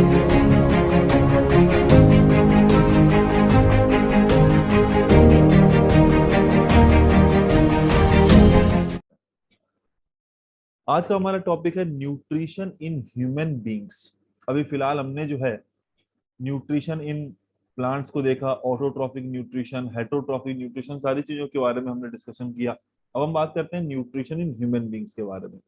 आज का हमारा टॉपिक है न्यूट्रिशन इन ह्यूमन बींग्स। अभी फिलहाल हमने जो है न्यूट्रिशन इन प्लांट्स को देखा, ऑटोट्रॉफिक न्यूट्रिशन, हेटरोट्रॉफिक न्यूट्रिशन, सारी चीजों के बारे में हमने डिस्कशन किया। अब हम बात करते हैं न्यूट्रिशन इन ह्यूमन बींग्स के बारे में।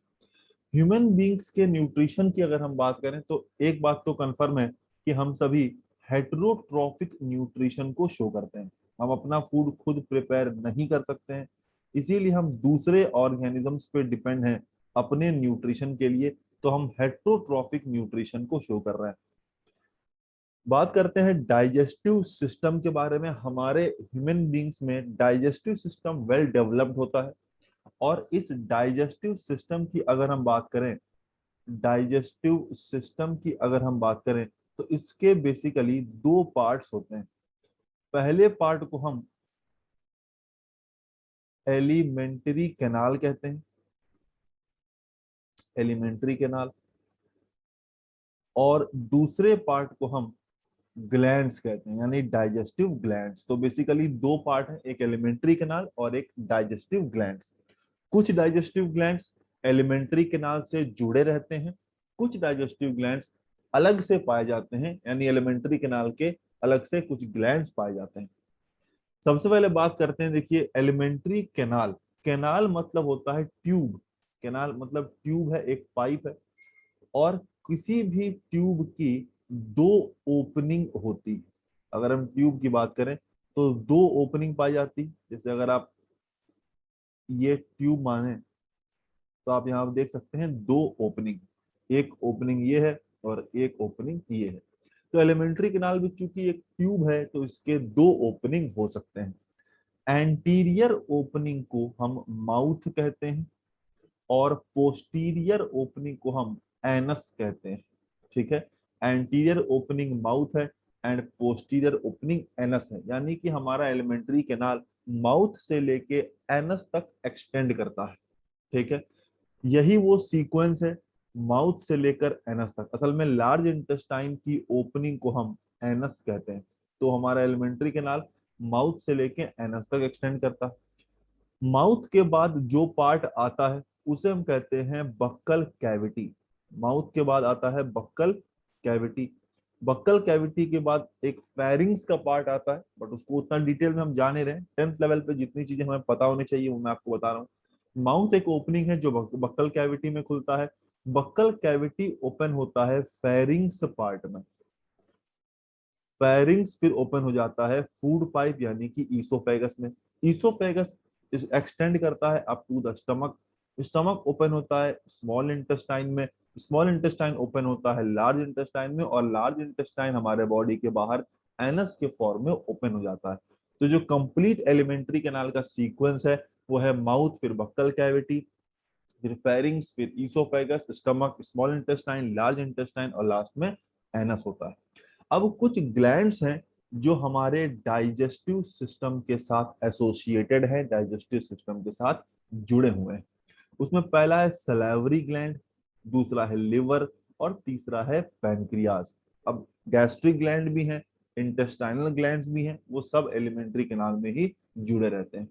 ह्यूमन बींग्स के न्यूट्रिशन की अगर हम बात करें तो एक बात तो कंफर्म है कि हम सभी हेटरोट्रॉफिक न्यूट्रिशन को शो करते हैं। हम अपना फूड खुद प्रिपेयर नहीं कर सकते हैं, इसीलिए हम दूसरे ऑर्गेनिजम्स पे डिपेंड हैं अपने न्यूट्रिशन के लिए। तो हम हेटरोट्रॉफिक न्यूट्रिशन को शो कर रहे हैं। बात करते हैं डाइजेस्टिव सिस्टम के बारे में। हमारे ह्यूमन बींग्स में डाइजेस्टिव सिस्टम वेल डेवलप्ड होता है। और इस डाइजेस्टिव सिस्टम की अगर हम बात करें, डाइजेस्टिव सिस्टम की अगर हम बात करें तो इसके बेसिकली दो पार्ट्स होते हैं। पहले पार्ट को हम एलिमेंट्री कैनाल कहते हैं, एलिमेंट्री कैनाल। और दूसरे पार्ट को हम ग्लैंड्स कहते हैं, यानी डाइजेस्टिव ग्लैंड्स। तो बेसिकली दो पार्ट है, एक एलिमेंट्री कैनाल और एक डाइजेस्टिव ग्लैंड्स। कुछ डाइजेस्टिव ग्लैंड्स एलिमेंट्री कैनाल से जुड़े रहते हैं, कुछ डाइजेस्टिव ग्लैंड्स अलग से पाए जाते हैं, यानी एलिमेंट्री कैनाल के अलग से कुछ ग्लैंड्स पाए जाते हैं। सबसे पहले बात करते हैं, देखिए एलिमेंट्री कैनाल। कैनाल मतलब होता है ट्यूब। कैनाल मतलब ट्यूब है, एक पाइप है। और किसी भी ट्यूब की दो ओपनिंग होती। अगर हम ट्यूब की बात करें तो दो ओपनिंग पाई जाती। जैसे अगर आप ये ट्यूब माने तो आप यहाँ देख सकते हैं दो ओपनिंग, एक ओपनिंग ये है और एक ओपनिंग ये है। तो एलिमेंट्री कैनाल भी चूंकि एक ट्यूब है तो इसके दो ओपनिंग हो सकते हैं। एंटीरियर ओपनिंग को हम माउथ कहते हैं और पोस्टीरियर ओपनिंग को हम एनस कहते हैं। ठीक है, एंटीरियर ओपनिंग माउथ है एंड पोस्टीरियर ओपनिंग एनस है, यानी कि हमारा एलिमेंट्री कैनाल माउथ से लेके एनस तक एक्सटेंड करता है। ठीक है, यही वो सीक्वेंस है माउथ से लेकर एनस तक। असल में लार्ज इंटेस्टाइन की ओपनिंग को हम एनस कहते हैं। तो हमारा एलिमेंट्री कैनाल माउथ से लेके एनस तक एक्सटेंड करता है। माउथ के बाद जो पार्ट आता है उसे हम कहते हैं बक्कल कैविटी। माउथ के बाद आता है बक्कल कैविटी। बक्कल कैविटी के बाद एक फेरिंग्स का पार्ट आता है, बट उसको उतना डिटेल में हम जाने रहे। 10th लेवल पे जितनी चीजें हमें पता होनी चाहिए वो मैं आपको बता रहा हूँ। माउथ एक ओपनिंग है जो बक्कल कैविटी में खुलता है। बक्कल कैविटी ओपन होता है फेरिंग्स पार्ट में। फेरिंग्स फिर ओपन हो जाता है फूड पाइप यानी कि ईसोफेगस में। ईसोफेगस इस एक्सटेंड करता है up to the stomach. Stomach open होता है स्मॉल इंटेस्टाइन में। स्मॉल इंटेस्टाइन ओपन होता है लार्ज इंटेस्टाइन में, और लार्ज इंटेस्टाइन हमारे बॉडी के बाहर एनस के फॉर्म में ओपन हो जाता है। तो जो कंप्लीट एलिमेंट्री कैनाल का सीक्वेंस है वो है माउथ, फिर बक्कल कैविटी, फिर फेरिंग्स, फिर oesophagus, stomach, small intestine, large intestine और लास्ट में एनस होता है। अब कुछ ग्लैंड्स हैं जो हमारे डाइजेस्टिव सिस्टम के साथ एसोसिएटेड है, डाइजेस्टिव सिस्टम के साथ जुड़े हुए हैं। उसमें पहला है सलाइवरी ग्लैंड, दूसरा है लिवर और तीसरा है पैनक्रियाज। अब गैस्ट्रिक ग्लैंड भी हैं, इंटेस्टाइनल ग्लैंड्स भी हैं, वो सब एलिमेंट्री कैनाल में ही जुड़े रहते हैं।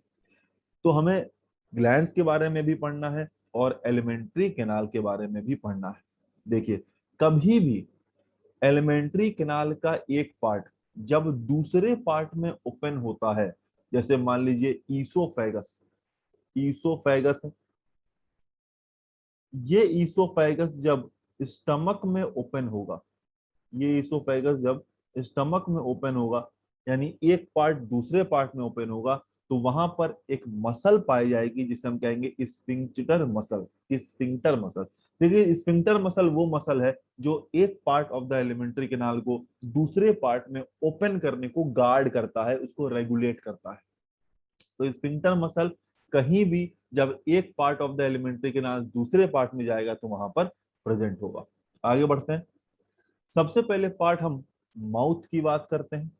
तो हमें ग्लैंड्स के बारे में भी पढ़ना है और एलिमेंट्री कैनाल के बारे में भी पढ़ना है। देखिए, कभी भी एलिमेंट्री कैनाल का एक पार्ट जब दूसरे पार्ट में ओपन होता है, जैसे मान लीजिए ईसोफेगस, ईसोफेगस है, ये ईसोफेगस जब स्टमक में ओपन होगा, ये ईसोफेगस जब स्टमक में ओपन होगा, यानी एक पार्ट दूसरे पार्ट में ओपन होगा, तो वहां पर एक मसल पाई जाएगी जिसे हम कहेंगे स्फिंक्टर मसल। स्फिंक्टर मसल, देखिए स्फिंक्टर मसल वो मसल है जो एक part of the alimentary canal को दूसरे पार्ट में ओपन करने को गार्ड करता है, उसको रेगुलेट करता है। तो स्फिंक्टर मसल कहीं भी जब एक part of the alimentary canal दूसरे पार्ट में जाएगा तो वहां पर प्रेजेंट होगा। आगे बढ़ते हैं। सबसे पहले पार्ट हम माउथ की बात करते हैं।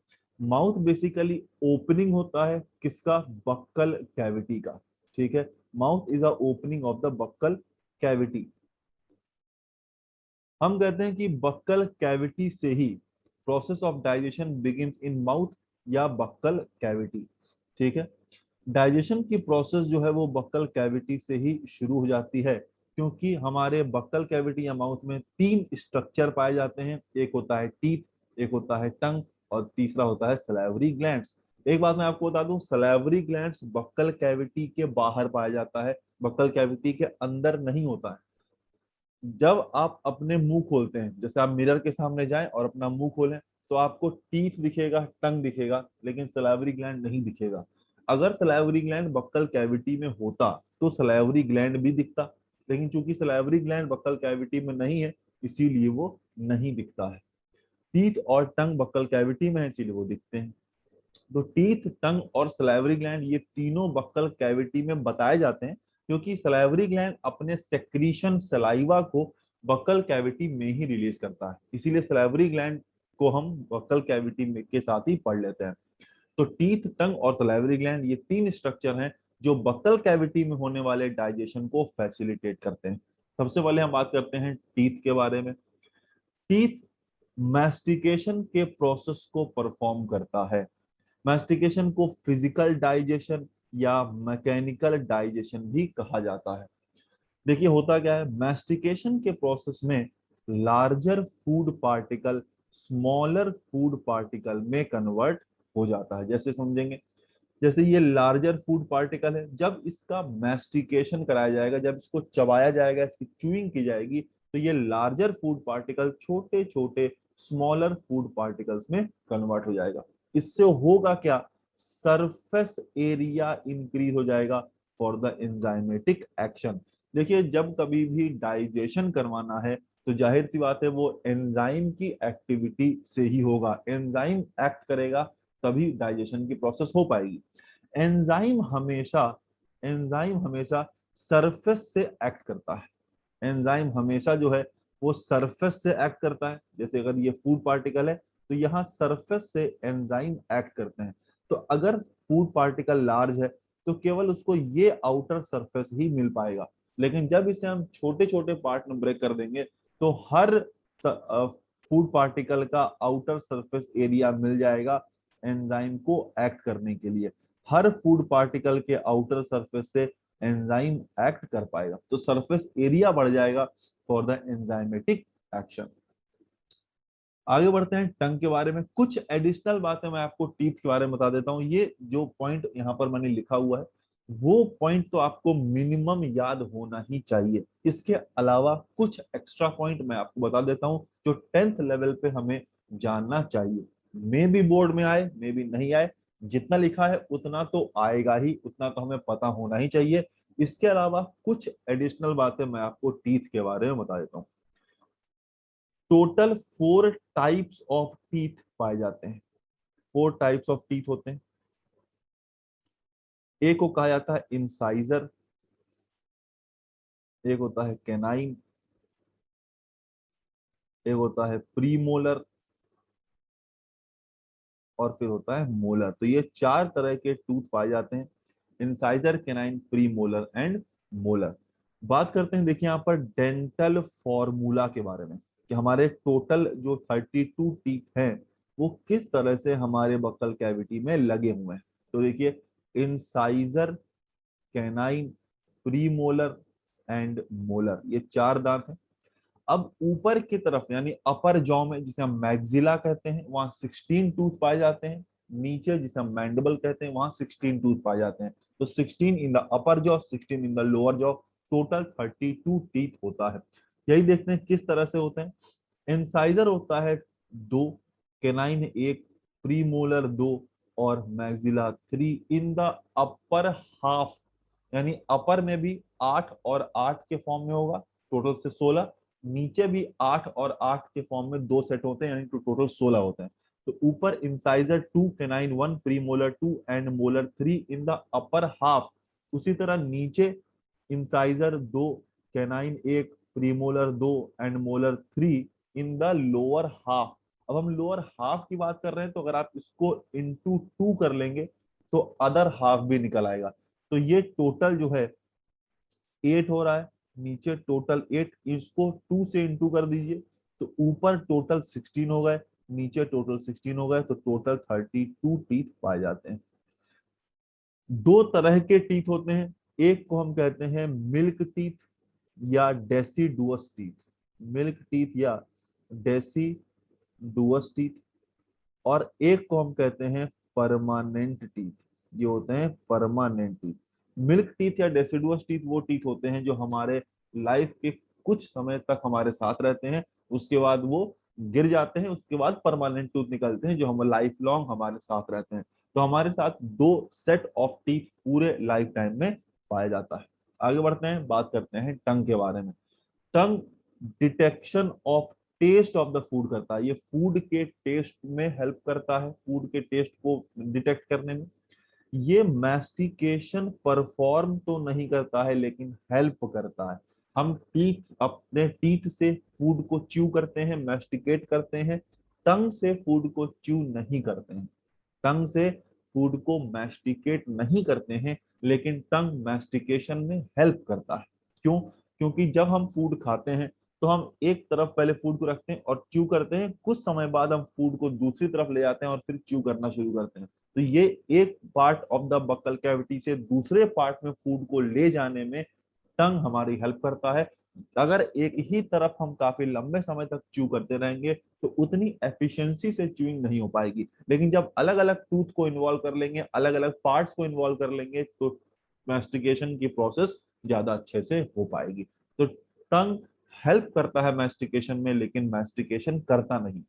माउथ बेसिकली ओपनिंग होता है किसका? बक्कल कैविटी का। ठीक है, mouth is a opening of the buccal cavity. हम कहते हैं कि बक्कल कैविटी से ही process of digestion begins in mouth या बक्कल कैविटी। ठीक है, डाइजेशन की प्रोसेस जो है वो बक्कल कैविटी से ही शुरू हो जाती है, क्योंकि हमारे बक्कल कैविटी या माउथ में तीन स्ट्रक्चर पाए जाते हैं। एक होता है टीथ, एक होता है टंग, और तीसरा होता है सलाइवरी ग्लैंड्स। एक बात मैं आपको बता दूं, सलाइवरी ग्लैंड्स बक्कल कैविटी के बाहर पाया जाता है, बक्कल कैविटी के अंदर नहीं होता है। जब आप अपने मुंह खोलते हैं, जैसे आप मिरर के सामने जाएं और अपना मुंह खोलें, तो आपको टीथ दिखेगा, टंग दिखेगा, लेकिन सलाइवरी ग्लैंड नहीं दिखेगा। अगर सलाइवरी ग्लैंड बक्कल कैविटी में होता तो सलाइवरी ग्लैंड भी दिखता, लेकिन चूंकि सलाइवरी ग्लैंड बक्कल कैविटी में नहीं है, इसीलिए वो नहीं दिखता है। टीथ और टंग बक्कल कैविटी में है, इसीलिए वो दिखते हैं। तो टीथ, टंग और सलाइवरी ग्लैंड ये तीनों बक्कल कैविटी में बताए जाते हैं, क्योंकि सलाइवरी ग्लैंड अपने सेक्रीशन सलाइवा को बक्कल कैविटी में ही रिलीज करता है, इसीलिए सलाइवरी ग्लैंड को हम बक्कल कैविटी में के साथ ही पढ़ लेते हैं। तो टीथ, टंग और सलाइवरी ग्लैंड ये तीन स्ट्रक्चर हैं जो बक्कल कैविटी में होने वाले डाइजेशन को फैसिलिटेट करते हैं। सबसे पहले हम बात करते हैं टीथ के बारे में। टीथ मैस्टिकेशन के प्रोसेस को परफॉर्म करता है। मैस्टिकेशन को फिजिकल डाइजेशन या मैकेनिकल डाइजेशन भी कहा जाता है। देखिए होता क्या है, मैस्टिकेशन के प्रोसेस में larger food particle smaller food particle में कन्वर्ट हो जाता है। जैसे समझेंगे, जैसे ये लार्जर फूड पार्टिकल है, जब इसका मैस्टिकेशन कराया जाएगा, जब इसको चबाया जाएगा, इसकी च्यूइंग की जाएगी, तो ये लार्जर फूड पार्टिकल छोटे छोटे स्मॉलर फूड पार्टिकल्स में कन्वर्ट हो जाएगा। इससे होगा क्या, सरफेस एरिया इंक्रीज हो जाएगा फॉर द एंजाइमेटिक एक्शन। देखिए जब कभी भी डाइजेशन करवाना है, तो जाहिर सी बात है वो एंजाइम की एक्टिविटी से ही होगा। एंजाइम एक्ट करेगा तभी डाइजेशन की प्रोसेस हो पाएगी। एंजाइम हमेशा सरफेस से एक्ट करता है। एंजाइम हमेशा जो है वो सरफेस से एक्ट करता है। जैसे अगर ये फूड पार्टिकल है, तो यहाँ सरफेस से एंजाइम एक्ट करते हैं। तो अगर फूड पार्टिकल लार्ज है, तो केवल उसको ये आउटर सरफेस ही मिल पाएगा, लेकिन जब इसे हम छोटे छोटे पार्ट में ब्रेक कर देंगे, तो हर फूड पार्टिकल का आउटर सरफेस एरिया मिल जाएगा एंजाइम को एक्ट करने के लिए। हर फूड पार्टिकल के आउटर सरफेस से एंजाइम एक्ट कर पाएगा, तो सरफेस एरिया बढ़ जाएगा फॉर द एंजाइमेटिक एक्शन। आगे बढ़ते हैं टंग के बारे में। कुछ एडिशनल बातें मैं आपको टीथ के बारे में बता देता हूं। ये जो पॉइंट यहाँ पर मैंने लिखा हुआ है, वो पॉइंट तो आपको मिनिमम याद होना ही चाहिए। इसके अलावा कुछ एक्स्ट्रा पॉइंट मैं आपको बता देता हूं जो 10th लेवल पे हमें जानना चाहिए। मे भी बोर्ड में आए, मे भी नहीं आए, जितना लिखा है उतना तो आएगा ही, उतना तो हमें पता होना ही चाहिए। इसके अलावा कुछ एडिशनल बातें मैं आपको टीथ के बारे में बता देता हूँ। टोटल 4 टाइप्स ऑफ टीथ पाए जाते हैं। 4 टाइप्स ऑफ टीथ होते हैं। एक को कहा जाता है इंसाइजर, एक होता है कैनाइन, एक होता है प्रीमोलर, और फिर होता है मोलर। तो ये 4 तरह के टूथ पाए जाते हैं, incisor, canine, premolar and molar. बात करते हैं, देखिए यहाँ पर डेंटल फॉर्मूला के बारे में, कि हमारे टोटल जो 32 टीथ हैं वो किस तरह से हमारे बक्कल कैविटी में लगे हुए हैं। तो देखिए, incisor, canine, premolar and molar, ये 4 दांत हैं। अब ऊपर की तरफ यानी अपर जॉ में, जिसे हम मैक्सिला कहते हैं, वहां 16 टूथ पाए जाते हैं। नीचे जिसे हम मैंडिबल कहते हैं, वहां 16 टूथ पाए जाते हैं। तो 16 in the upper jaw, 16 in the lower jaw, total 32 teeth होता है। यही देखते हैं किस तरह से होते हैं। इंसाइजर होता है 2, कैनाइन 1, प्रीमोलर 2 और maxilla 3 in the upper half. यानी अपर में भी 8 और 8 के फॉर्म में होगा, टोटल से 16। नीचे भी 8 और 8 के फॉर्म में 2 सेट होते हैं, यानी टोटल 16 होते हैं। तो ऊपर incisor 2, canine 1, premolar 2 and molar 3 in the upper half. उसी तरह नीचे incisor 2, canine 1, premolar 2 and molar 3 in the lower half. अब हम लोअर हाफ की बात कर रहे हैं, तो अगर आप इसको इंटू 2 कर लेंगे, तो अदर हाफ भी निकल आएगा। तो ये टोटल जो है 8 हो रहा है, नीचे टोटल 8, इसको 2 से इंटू कर दीजिए, तो ऊपर टोटल 16 हो गए, नीचे टोटल 16 हो गए, तो टोटल 32 टीथ पाए जाते हैं। दो तरह के टीथ होते हैं, एक को हम कहते हैं मिल्क टीथ या डेसिडुअस टीथ। मिल्क टीथ या डेसिडुअस टीथ। और एक को हम कहते हैं परमानेंट टीथ। ये होते हैं परमानेंट टीथ। मिल्क टीथ या डेसिडुअस टीथ वो टीथ होते हैं जो हमारे लाइफ के कुछ समय तक हमारे साथ रहते हैं, उसके बाद वो गिर जाते हैं, उसके बाद परमानेंट टूथ निकलते हैं जो हम लाइफ लॉन्ग हमारे साथ रहते हैं। तो हमारे साथ दो सेट ऑफ टीथ पूरे लाइफ टाइम में पाया जाता है। आगे बढ़ते हैं, बात करते हैं टंग के बारे में। Tongue detection of taste of the food करता है। ये फूड के टेस्ट में हेल्प करता है, फूड के टेस्ट को डिटेक्ट करने में। ये मैस्टिकेशन परफॉर्म तो नहीं करता है लेकिन हेल्प करता है। हम टीथ, अपने टीथ से फूड को च्यू करते हैं, मैस्टिकेट करते हैं। टंग से फूड को च्यू नहीं करते हैं, टंग से फूड को मैस्टिकेट नहीं करते हैं, लेकिन टंग मैस्टिकेशन में हेल्प करता है। क्यों? क्योंकि जब हम फूड खाते हैं तो हम एक तरफ पहले फूड को रखते हैं और च्यू करते हैं, कुछ समय बाद हम फूड को दूसरी तरफ ले जाते हैं और फिर च्यू करना शुरू करते हैं। तो ये एक part of the buccal cavity से दूसरे पार्ट में फूड को ले जाने में टंग हमारी हेल्प करता है। अगर एक ही तरफ हम काफी लंबे समय तक च्यू करते रहेंगे तो उतनी एफिशिएंसी से च्यूइंग नहीं हो पाएगी, लेकिन जब अलग अलग टूथ को इन्वॉल्व कर लेंगे, अलग अलग पार्ट्स को इन्वॉल्व कर लेंगे, तो मैस्टिकेशन की प्रोसेस ज्यादा अच्छे से हो पाएगी। तो टंग हेल्प करता है मैस्टिकेशन में, लेकिन मैस्टिकेशन करता नहीं।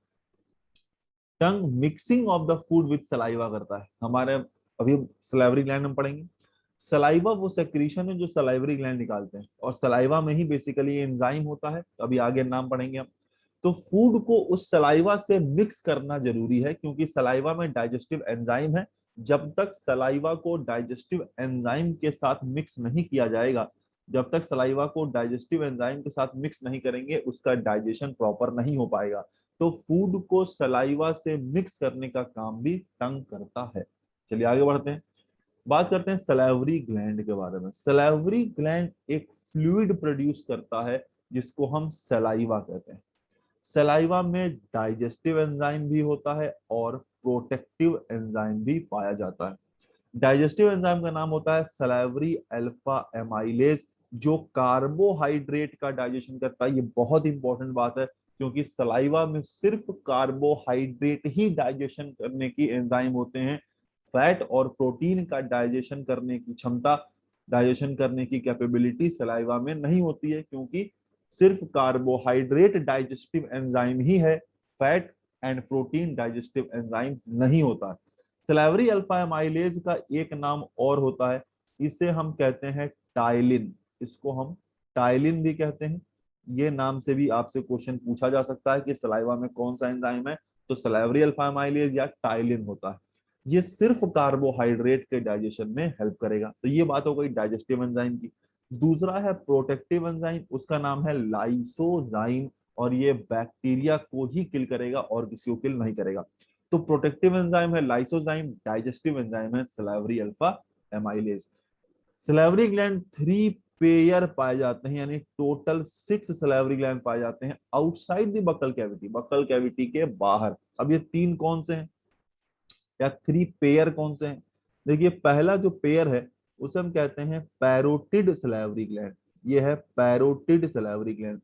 Tongue mixing of the food with saliva करता है। हमारे अभी सलाइवरी ग्लैंड हम पढ़ेंगे। सलाइवा वो सेक्रीशन है जो सलाइवरी ग्लैंड निकालते हैं, और सलाइवा में ही बेसिकली एंजाइम होता है, अभी आगे नाम पढ़ेंगे हम। तो फूड को उस सलाइवा से मिक्स करना जरूरी है, क्योंकि सलाइवा में डाइजेस्टिव एंजाइम है। जब तक सलाइवा को डाइजेस्टिव एंजाइम के साथ मिक्स नहीं किया जाएगा, जब तक सलाइवा को डाइजेस्टिव एंजाइम के साथ मिक्स नहीं करेंगे, उसका डाइजेशन प्रॉपर नहीं हो पाएगा। तो फूड को सलाइवा से मिक्स करने का काम भी टंग करता है। चलिए आगे बढ़ते हैं, बात करते हैं सलाइवरी ग्लैंड के बारे में। सलाइवरी ग्लैंड एक फ्लूइड प्रोड्यूस करता है जिसको हम सलाइवा कहते हैं। सलाइवा में डाइजेस्टिव एंजाइम भी होता है और प्रोटेक्टिव एंजाइम भी पाया जाता है। डाइजेस्टिव एंजाइम का नाम होता है सलाइवरी अल्फा एमाइलेज, जो कार्बोहाइड्रेट का डाइजेशन करता है। ये बहुत इंपॉर्टेंट बात है, क्योंकि सलाइवा में सिर्फ कार्बोहाइड्रेट ही डाइजेशन करने की एंजाइम होते हैं। फैट और प्रोटीन का डाइजेशन करने की क्षमता, डाइजेशन करने की कैपेबिलिटी सलाइवा में नहीं होती है, क्योंकि सिर्फ कार्बोहाइड्रेट डाइजेस्टिव एंजाइम ही है, fat and protein digestive enzyme नहीं होता। सलाइवरी अल्फा एमाइलेज का एक नाम और होता है, इसे हम कहते हैं टाइलिन। इसको हम टाइलिन भी कहते हैं। ये नाम से भी आपसे क्वेश्चन पूछा जा सकता है कि सलाइवा में कौन सा एंजाइम है, तो सलाइवरी अल्फा एमाइलेज या टाइलिन होता है। ये सिर्फ कार्बोहाइड्रेट के डाइजेशन में हेल्प करेगा। तो ये बात हो गई डाइजेस्टिव एंजाइम की। दूसरा है प्रोटेक्टिव एंजाइम, उसका नाम है लाइसोजाइम, और ये बैक्टीरिया को ही किल करेगा और किसी को किल नहीं करेगा। तो प्रोटेक्टिव एंजाइम है लाइसोजाइम, डाइजेस्टिव एंजाइम है salivary alpha amylase. Salivary gland 3 pair पाए जाते हैं, यानी टोटल 6 सलाइवरी ग्लैंड पाए जाते हैं outside the buccal cavity, buccal cavity के बाहर। अब ये 3 कौन से हैं या 3 पेयर कौन से हैं? देखिए, पहला जो पेयर है उसे हम कहते हैं पैरोटिड सलाइवरी ग्लैंड, ये है पैरोटिड सलाइवरी ग्लैंड।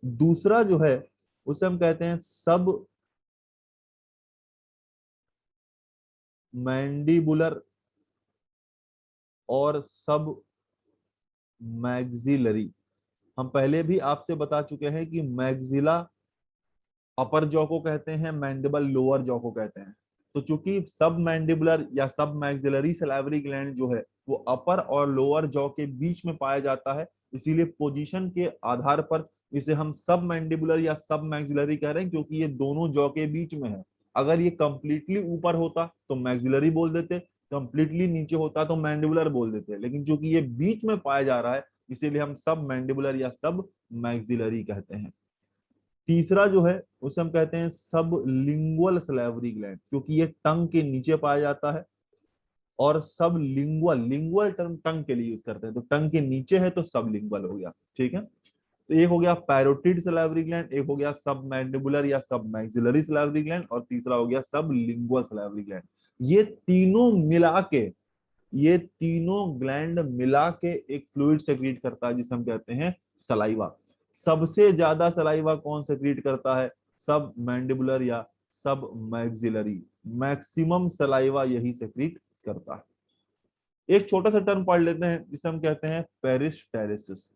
दूसरा जो है उसे हम कहते हैं सब मैंडिबुलर और सब मैग्जिलरी। हम पहले भी आपसे बता चुके हैं कि मैग्जिला अपर जॉ को कहते हैं, मैंडिबल लोअर जॉ को कहते हैं। तो चूंकि सब मैंडिबुलर या सब मैग्जिलरी सलाइवरी ग्लैंड जो है वो अपर और लोअर जॉ के बीच में पाया जाता है, इसीलिए पोजीशन के आधार पर इसे हम सब मैंडिबुलर या सब मैग्जिलरी कह रहे हैं, क्योंकि ये दोनों जॉ के बीच में है। अगर ये कंप्लीटली ऊपर होता तो मैग्जिलरी बोल देते, कंप्लीटली नीचे होता तो मैंडिबुलर बोल देते, लेकिन चूंकि ये बीच में पाया जा रहा है इसीलिए हम सब मैंडिबुलर या सब मैग्जिलरी कहते हैं। तीसरा जो है उसे हम कहते हैं सब लिंगुअल सलाइवरी ग्लैंड, क्योंकि ये टंग के नीचे पाया जाता है। और सब लिंगुअल, लिंगुअल टर्म टंग के लिए यूज करते हैं, तो टंग के नीचे है तो सब लिंगुअल हो गया, ठीक है। तो एक हो गया पैरोटिड सलाइवरी ग्लैंड, एक हो गया सब मैंडिबुलर या सब मैक्सिलरी सलाइवरी ग्लैंड, और तीसरा हो गया सब लिंगुअल सलाइवरी ग्लैंड। ये तीनों मिला के, ये तीनों ग्लैंड मिला के एक फ्लूइड सेक्रीट करता है जिसे हम कहते हैं सलाइवा। सबसे ज्यादा सलाइवा कौन सेक्रीट करता है? सब मैंडिबुलर या सब मैक्सिलरी, मैक्सिमम सलाइवा यही सेक्रीट करता है। एक छोटा सा टर्म पढ़ लेते हैं जिसे हम कहते हैं पेरिस्टालिसिस।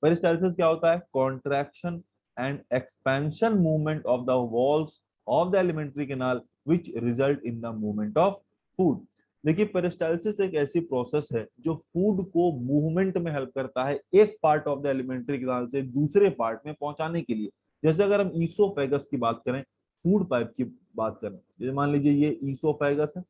पेरिस्टालिसिस क्या होता है? Contraction and expansion movement of the walls of the alimentary canal which result in the movement of food. देखिए, पेरिस्टालिसिस एक ऐसी प्रोसेस है जो फूड को मूवमेंट में हेल्प करता है एक part of the alimentary canal से दूसरे पार्ट में पहुंचाने के लिए। जैसे अगर हम ईसोफेगस की बात करें, फूड पाइप की बात करें, जैसे मान लीजिए ये ईसोफेगस है।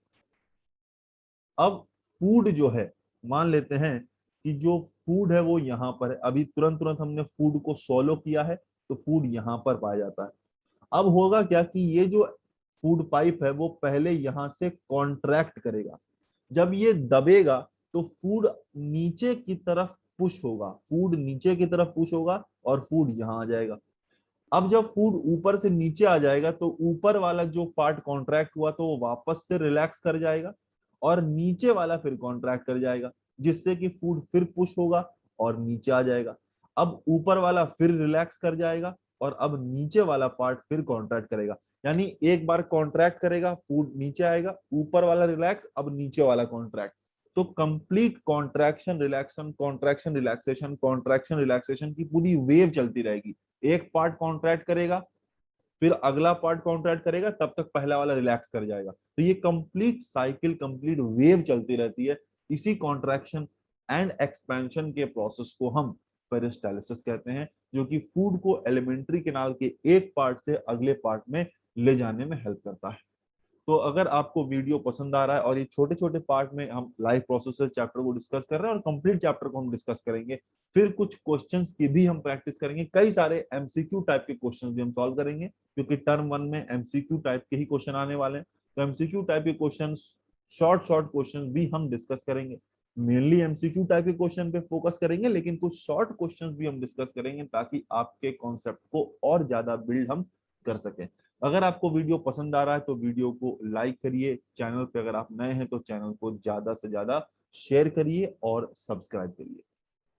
अब फूड जो है, मान लेते हैं कि जो फूड है वो यहाँ पर है, अभी तुरंत तुरंत हमने फूड को सॉलो किया है तो फूड यहाँ पर पाया जाता है। अब होगा क्या कि ये जो फूड पाइप है वो पहले यहां से कॉन्ट्रैक्ट करेगा, जब ये दबेगा तो फूड नीचे की तरफ पुश होगा, फूड नीचे की तरफ पुश होगा और फूड यहां आ जाएगा। अब जब फूड ऊपर से नीचे आ जाएगा तो ऊपर वाला जो पार्ट कॉन्ट्रैक्ट हुआ तो वो वापस से रिलैक्स कर जाएगा और नीचे वाला फिर कॉन्ट्रैक्ट कर जाएगा, जिससे कि फूड फिर पुश होगा और नीचे आ जाएगा। अब ऊपर वाला फिर रिलैक्स कर जाएगा और अब नीचे वाला पार्ट फिर कॉन्ट्रैक्ट करेगा। यानी एक बार कॉन्ट्रैक्ट करेगा, फूड नीचे आएगा, ऊपर वाला रिलैक्स, अब नीचे वाला कॉन्ट्रैक्ट। तो complete contraction रिलैक्शन, contraction relaxation, contraction relaxation की पूरी वेव चलती रहेगी। एक पार्ट कॉन्ट्रैक्ट करेगा, फिर अगला पार्ट कॉन्ट्रैक्ट करेगा, तब तक पहला वाला रिलैक्स कर जाएगा। तो ये कंप्लीट साइकिल, कंप्लीट वेव चलती रहती है। इसी कॉन्ट्रैक्शन एंड एक्सपेंशन के प्रोसेस को हम पेरिस्टालिसिस कहते हैं, जो कि फूड को एलिमेंट्री कैनाल के एक पार्ट से अगले पार्ट में ले जाने में हेल्प करता है। तो अगर आपको वीडियो पसंद आ रहा है, और ये छोटे छोटे पार्ट में हम लाइफ प्रोसेस चैप्टर को डिस्कस कर रहे हैं और कंप्लीट चैप्टर को हम डिस्कस करेंगे, फिर कुछ क्वेश्चंस की भी हम प्रैक्टिस करेंगे, कई सारे एमसीक्यू टाइप के क्वेश्चंस भी हम सॉल्व करेंगे, क्योंकि टर्म 1 में एमसीक्यू टाइप के ही क्वेश्चन आने वाले हैं। तो एमसीक्यू टाइप के क्वेश्चन, शॉर्ट शॉर्ट क्वेश्चन भी हम डिस्कस करेंगे। मेनली एमसीक्यू टाइप के क्वेश्चन पे फोकस करेंगे, लेकिन कुछ शॉर्ट क्वेश्चंस भी हम डिस्कस करेंगे ताकि आपके कॉन्सेप्ट को और ज्यादा बिल्ड हम कर सकें। अगर आपको वीडियो पसंद आ रहा है तो वीडियो को लाइक करिए, चैनल पे अगर आप नए हैं तो चैनल को ज्यादा से ज्यादा शेयर करिए और सब्सक्राइब करिए।